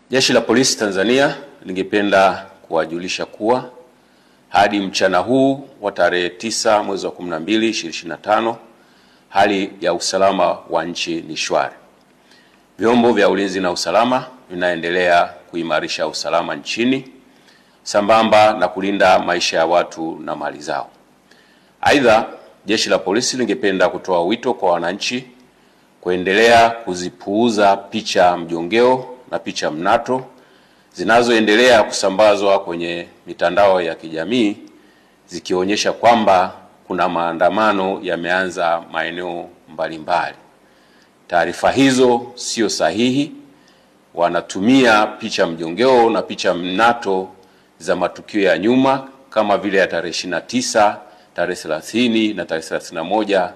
Jeshi la Polisi Tanzania lingependa kuwajulisha kuwa hadi mchana huu wa tarehe 9 mwezi wa 12 2025 hali ya usalama wa nchi ni shwari. Vyombo vya ulinzi na usalama vinaendelea kuimarisha usalama nchini sambamba na kulinda maisha ya watu na mali zao. Aidha, Jeshi la Polisi lingependa kutoa wito kwa wananchi kuendelea kuzipuuza picha mjongeo na picha mnato zinazoendelea kusambazwa kwenye mitandao ya kijamii zikionyesha kwamba kuna maandamano yameanza maeneo mbalimbali. Taarifa hizo sio sahihi. Wanatumia picha mjongeo na picha mnato za matukio ya nyuma kama vile ya tarehe 29, tarehe 30 na tarehe 31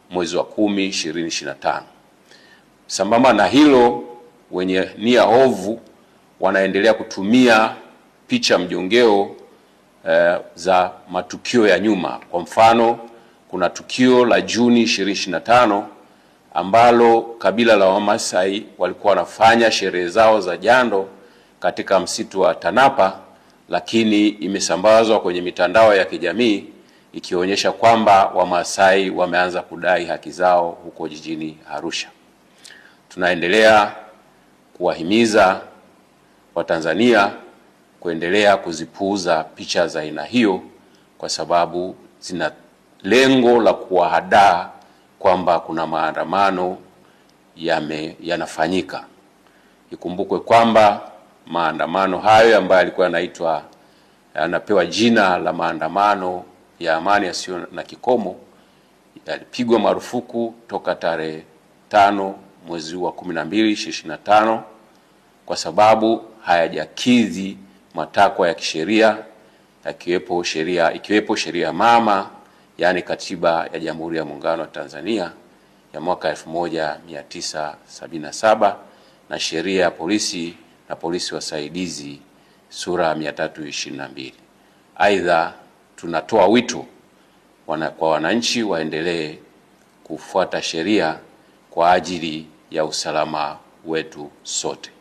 mwezi wa 10 2025. Sambamba na hilo, wenye nia ovu wanaendelea kutumia picha mjongeo za matukio ya nyuma. Kwa mfano, kuna tukio la Juni 2025 ambalo kabila la Wamasai walikuwa wanafanya sherehe zao za jando katika msitu wa Tanapa, lakini imesambazwa kwenye mitandao ya kijamii ikionyesha kwamba Wamasai wameanza kudai haki zao huko jijini Arusha. Tunaendelea kuwahimiza Watanzania kuendelea kuzipuuza picha za aina hiyo kwa sababu zina lengo la kuwahadaa kwamba kuna maandamano yanafanyika. Ikumbukwe kwamba maandamano hayo ambayo yalikuwa yanapewa jina la maandamano ya amani yasiyo na kikomo yalipigwa marufuku toka tarehe 5 mwezi wa 12 2025 kwa sababu hayajakidhi matakwa ya kisheria ikiwepo sheria mama, yani Katiba ya Jamhuri ya Muungano wa Tanzania ya mwaka 1977 na sheria ya polisi na polisi wasaidizi sura 322. Aidha, tunatoa wito kwa wananchi waendelee kufuata sheria kwa ajili ya usalama wetu sote.